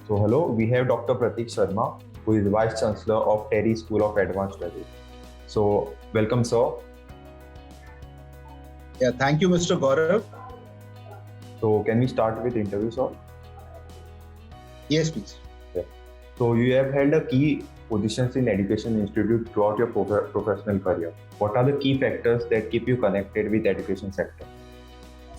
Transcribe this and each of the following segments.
So hello, we have Dr. Prateek Sharma, who is Vice Chancellor of TERI School of Advanced Studies. So welcome, sir. Yeah, thank you, Mr. Gaurav. So can we start with the interview, sir? Yes, please. Yeah. So you have held a key positions in education institute throughout your professional career. What are the key factors that keep you connected with education sector?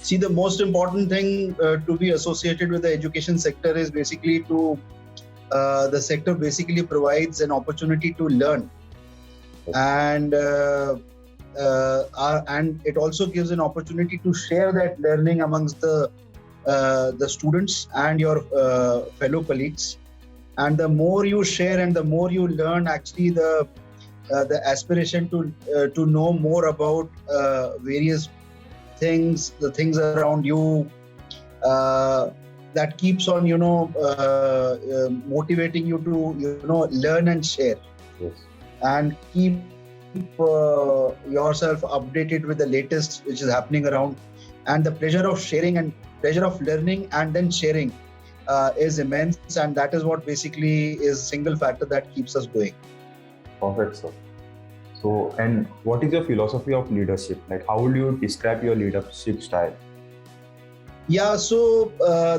See, the most important thing to be associated with the education sector is basically the sector basically provides an opportunity to learn, and it also gives an opportunity to share that learning amongst the students and your fellow colleagues. And the more you share and the more you learn, actually the aspiration to know more about various things, the things around you, that keeps on motivating you to learn and share. Yes. And keep yourself updated with the latest which is happening around. And the pleasure of sharing and pleasure of learning and then sharing is immense, and that is what basically is single factor that keeps us going. Perfect, sir. So, and what is your philosophy of leadership? Like, how would you describe your leadership style? Yeah, so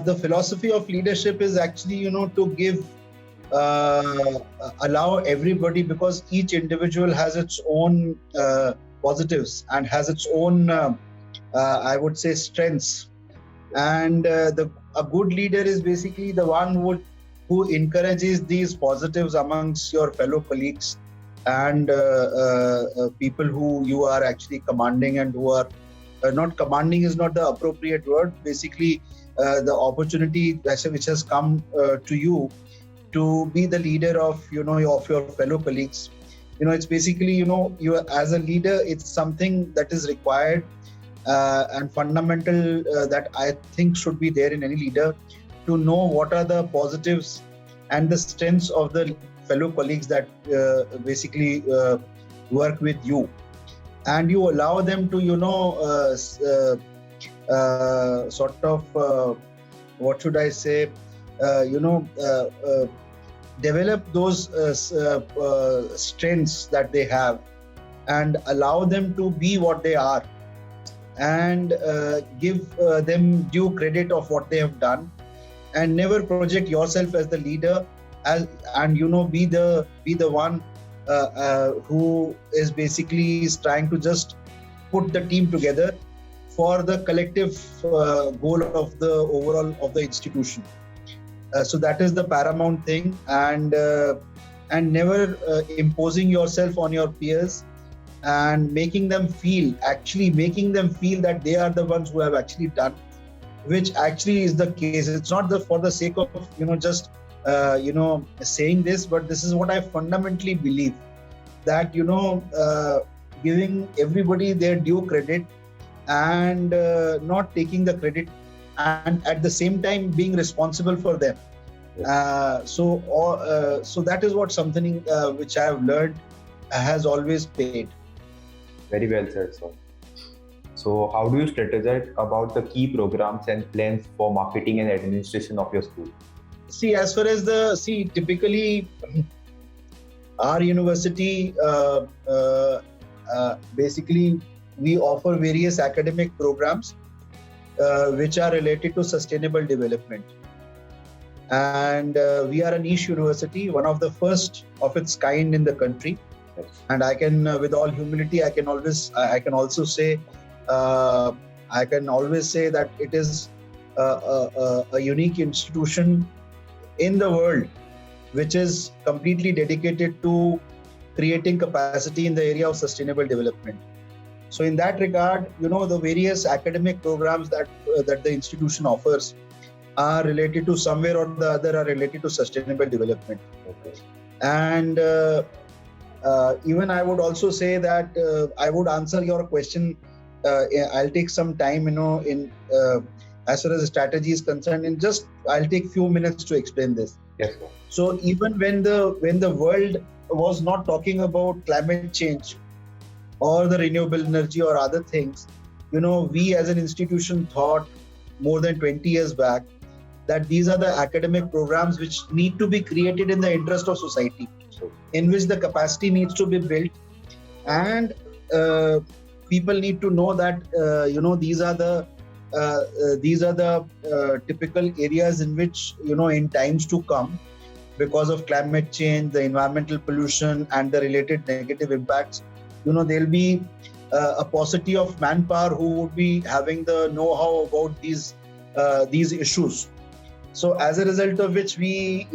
the philosophy of leadership is actually, to give, allow everybody, because each individual has its own positives and has its own, I would say, strengths. And a good leader is basically the one who encourages these positives amongst your fellow colleagues and people who you are actually commanding, and who are not commanding is not the appropriate word. Basically, the opportunity which has come to you to be the leader of your fellow colleagues. It's basically you as a leader, it's something that is required and fundamental that I think should be there in any leader, to know what are the positives and the strengths of the fellow colleagues that basically work with you, and you allow them to sort of what should I say, develop those strengths that they have, and allow them to be what they are, and give them due credit of what they have done, and never project yourself as the leader, and be the one who is basically trying to just put the team together for the collective goal of the overall of the institution. So that is the paramount thing, and never imposing yourself on your peers, and making them feel that they are the ones who have actually done, which actually is the case. It's not for the sake of just saying this, but this is what I fundamentally believe, that giving everybody their due credit, and not taking the credit, and at the same time being responsible for them. So that is what something which I have learned has always paid. Very well said, sir. So how do you strategize about the key programs and plans for marketing and administration of your school? See, as far as typically our university, basically we offer various academic programs which are related to sustainable development. And we are a niche university, one of the first of its kind in the country. And I can, with all humility, I can also say that it is a unique institution in the world which is completely dedicated to creating capacity in the area of sustainable development. So in that regard, the various academic programs that the institution offers are related to, somewhere or the other, are related to sustainable development. Okay. And even I would also say that I would answer your question. I'll take some time, in as far as the strategy is concerned. I'll take few minutes to explain this. Yes, sir. So even when the world was not talking about climate change or the renewable energy or other things, we as an institution thought more than 20 years back that these are the academic programs which need to be created in the interest of society, in which the capacity needs to be built, and people need to know that these are the typical areas in which, in times to come, because of climate change, the environmental pollution, and the related negative impacts, there'll be a paucity of manpower who would be having the know-how about these issues. So as a result of which we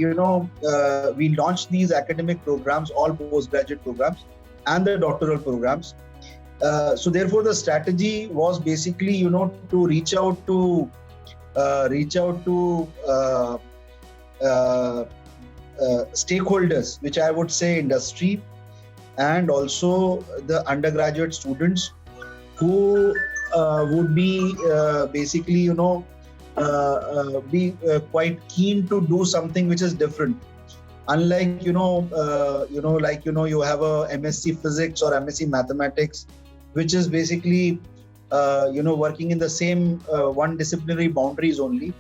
launched these academic programs, all postgraduate programs and the doctoral programs. So therefore the strategy was basically, to reach out to stakeholders, which I would say industry, and also the undergraduate students who would be basically, be quite keen to do something which is different. Unlike, you have a MSc Physics or MSc Mathematics, which is basically, working in the same one disciplinary boundaries only.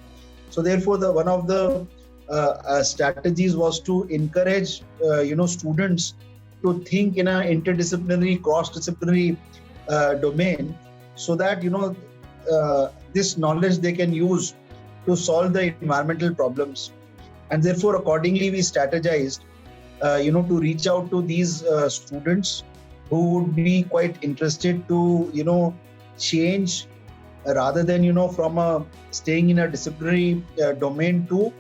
So therefore, one of the strategies was to encourage, students to think in an interdisciplinary, cross-disciplinary domain, so that, this knowledge they can use to solve the environmental problems. And therefore, accordingly, we strategized, to reach out to these students who would be quite interested to, change rather than, from staying in a disciplinary domain to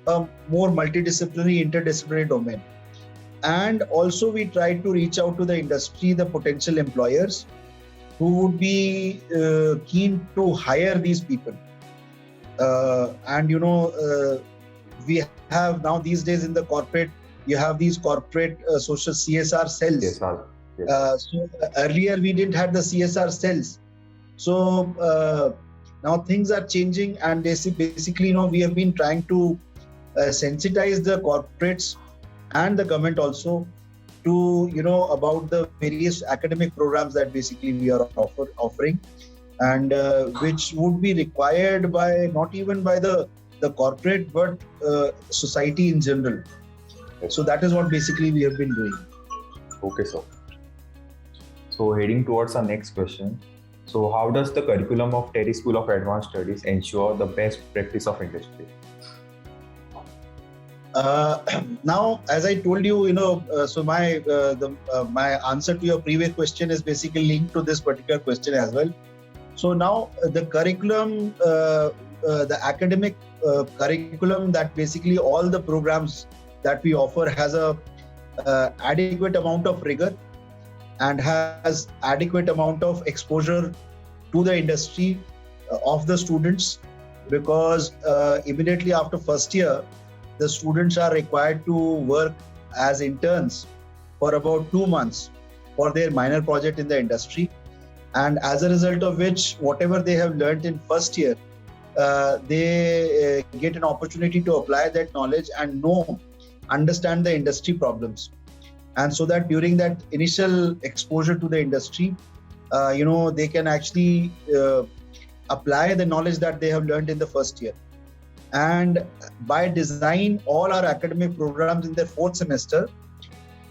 a more multidisciplinary, interdisciplinary domain. And also, we tried to reach out to the industry, the potential employers who would be keen to hire these people. And, we have now these days in the corporate, you have these corporate social CSR cells. Yes. So earlier we didn't have the CSR cells. So now things are changing, and basically, we have been trying to sensitize the corporates and the government also to, about the various academic programs that basically we are offering, and which would be required by not even by the corporate, but society in general. So that is what basically we have been doing. Okay, sir. So heading towards our next question. So how does the curriculum of TERI School of Advanced Studies ensure the best practice of industry? Now, as I told you, so my answer to your previous question is basically linked to this particular question as well. So now the curriculum, the academic curriculum that basically all the programs that we offer has a adequate amount of rigor and has adequate amount of exposure to the industry of the students, because immediately after first year, the students are required to work as interns for about 2 months for their minor project in the industry. And as a result of which, whatever they have learned in first year, they get an opportunity to apply that knowledge and understand the industry problems. And so that during that initial exposure to the industry, they can actually apply the knowledge that they have learned in the first year. And by design, all our academic programs in their 4th semester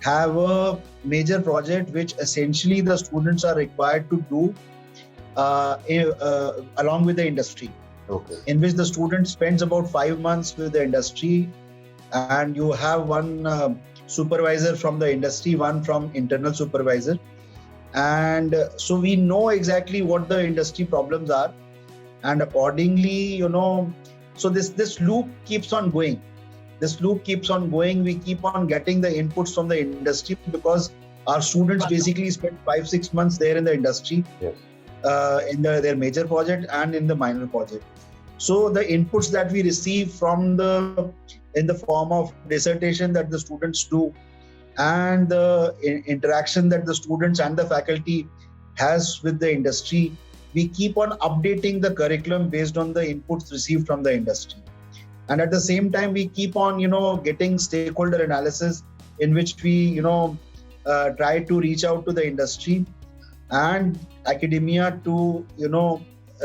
have a major project which essentially the students are required to do along with the industry. Okay. In which the student spends about 5 months with the industry, and you have one supervisor from the industry, one from internal supervisor. And so we know exactly what the industry problems are, and accordingly, so this loop keeps on going. We keep on getting the inputs from the industry, because our students basically spend 5-6 months there in the industry. Yes. In their major project and in the minor project. So the inputs that we receive in the form of dissertation that the students do, and the interaction that the students and the faculty has with the industry, we keep on updating the curriculum based on the inputs received from the industry. And at the same time, we keep on, getting stakeholder analysis, in which we, try to reach out to the industry and academia to,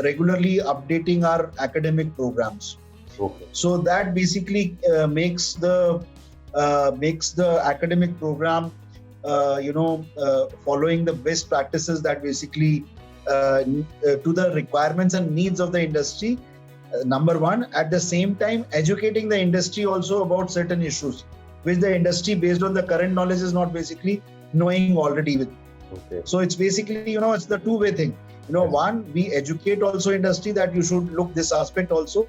regularly updating our academic programs. Okay. So that basically makes the academic program, following the best practices that basically to the requirements and needs of the industry. Number one, at the same time, educating the industry also about certain issues, which the industry, based on the current knowledge, is not basically knowing already with. Okay. So it's basically, it's the two-way thing. Yes. One, we educate also industry that you should look this aspect also,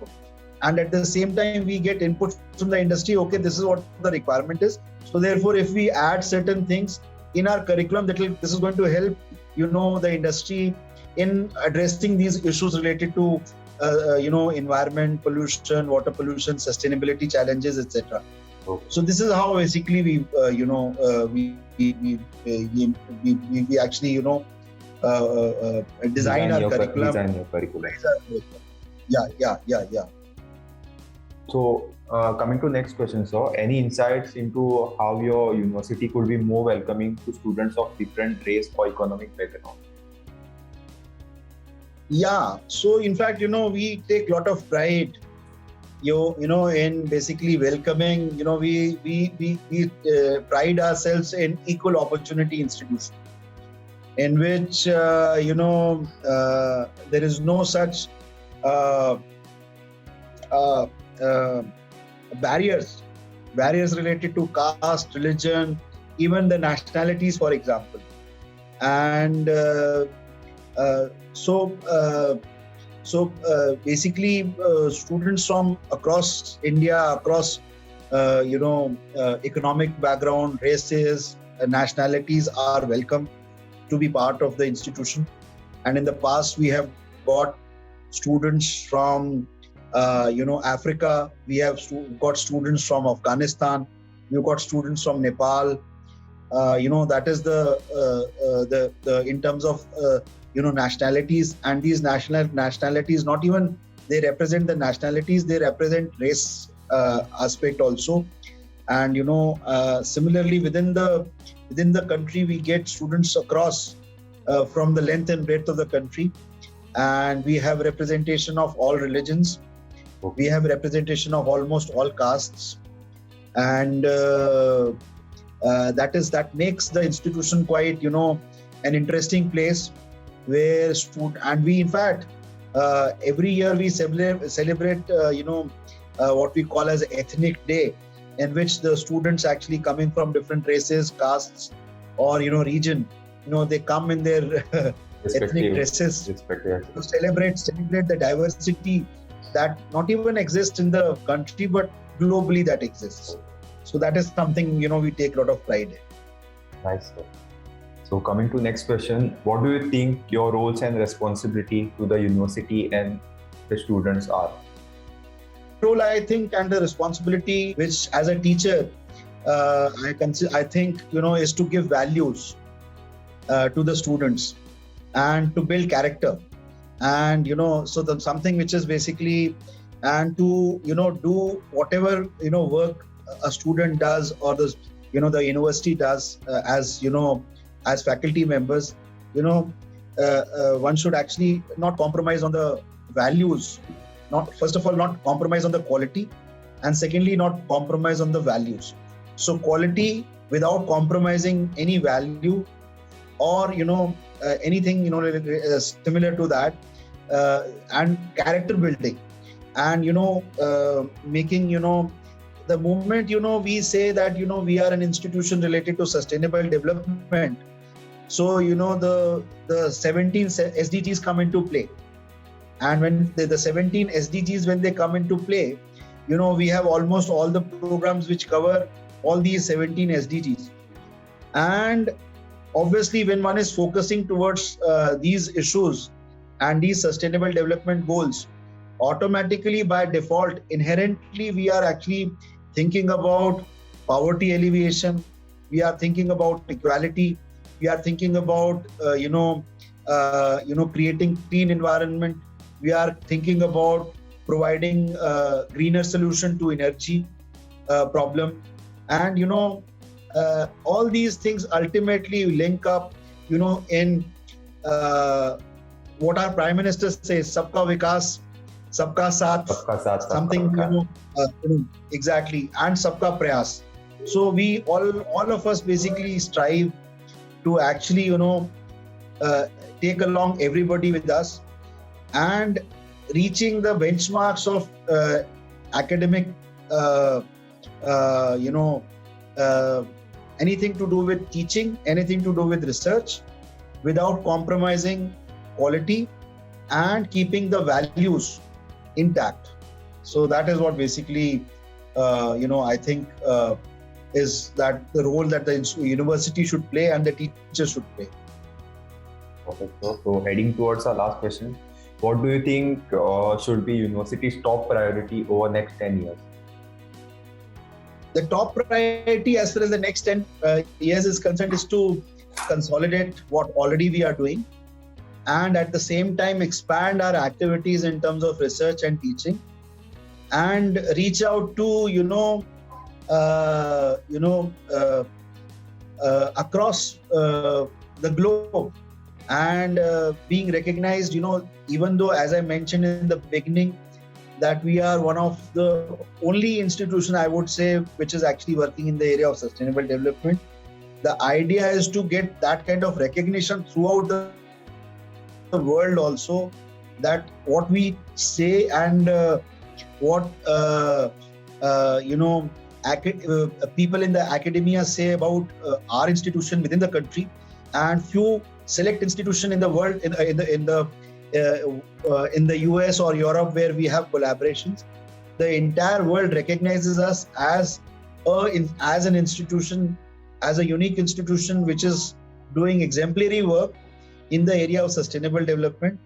and at the same time we get input from the industry. Okay, this is what the requirement is. So therefore, if we add certain things in our curriculum, this is going to help the industry in addressing these issues related to environment, pollution, water pollution, sustainability challenges, etc. Okay. So this is how basically we actually design our curriculum. Design your curriculum. Yeah. So coming to next question, sir, any insights into how your university could be more welcoming to students of different race or economic background? Yeah. So in fact, we take a lot of pride, in basically welcoming. We pride ourselves in equal opportunity institution, in which there is no such barriers related to caste, religion, even the nationalities, for example. And so basically students from across India, across economic background, races, nationalities are welcome to be part of the institution. And in the past we have got students from Africa, we have got students from Afghanistan, we've got students from Nepal. That is the in terms of nationalities. And these nationalities, not even they represent the nationalities, they represent race aspect also. And similarly within the country, we get students across from the length and breadth of the country, and we have representation of all religions. We have representation of almost all castes, and that makes the institution quite an interesting place where and we in fact every year we celebrate what we call as ethnic day, in which the students actually coming from different races, castes, or region, they come in their ethnic dresses to celebrate the diversity that not even exists in the country, but globally that exists. So that is something we take a lot of pride in. Nice, sir. So coming to next question, what do you think your roles and responsibility to the university and the students are? Role, I think, and the responsibility, which as a teacher I think is to give values to the students and to build character. And so something which is basically, and to do whatever work a student does, or the university does as faculty members, one should actually not compromise on the values. First of all, not compromise on the quality, and secondly, not compromise on the values. So quality without compromising any value, or anything similar to that, and character building, and making the moment we say that we are an institution related to sustainable development. So the 17 SDGs come into play, and when the 17 SDGs, when they come into play, we have almost all the programs which cover all these 17 SDGs. And obviously when one is focusing towards these issues and these sustainable development goals, automatically by default, inherently, we are actually thinking about poverty alleviation, we are thinking about equality, we are thinking about creating clean environment, we are thinking about providing greener solution to energy problem. And all these things ultimately link up in what our Prime Minister says, sabka vikas, Sabka Saath, सबका साथ सबका something Vikas. exactly, and Sabka Prayas. So we all of us basically strive to actually take along everybody with us, and reaching the benchmarks of academic anything to do with teaching, anything to do with research, without compromising quality and keeping the values intact. So that is what basically I think is that the role that the university should play and the teachers should play. Okay, so heading towards our last question, what do you think should be university's top priority over next 10 years? The top priority as far as the next 10 years is concerned is to consolidate what already we are doing, and at the same time expand our activities in terms of research and teaching, and reach out to across the globe, and being recognized, even though, as I mentioned in the beginning, that we are one of the only institution, I would say, which is actually working in the area of sustainable development. The idea is to get that kind of recognition throughout the world also, that what we say and what people in the academia say about our institution within the country, and few select institution in the world, in the US or Europe, where we have collaborations. The entire world recognizes us as an institution, as a unique institution which is doing exemplary work in the area of sustainable development.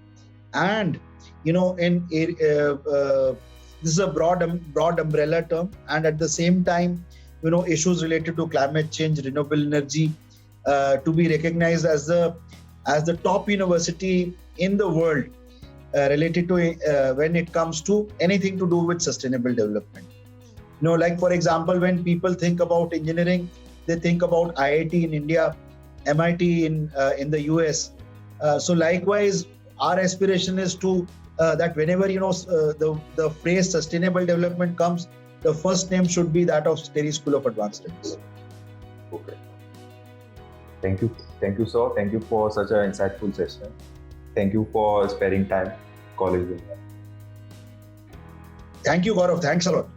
And this is a broad umbrella term, and at the same time, issues related to climate change, renewable energy, to be recognized as the top university in the world related to when it comes to anything to do with sustainable development. Like for example, when people think about engineering, they think about IIT in India, MIT in the US. So likewise, our aspiration is to that whenever the phrase sustainable development comes, the first name should be that of TERI School of Advanced Studies. Okay. Thank you, sir. Thank you for such an insightful session. Thank you for sparing time, college. Thank you, Gaurav. Thanks a lot.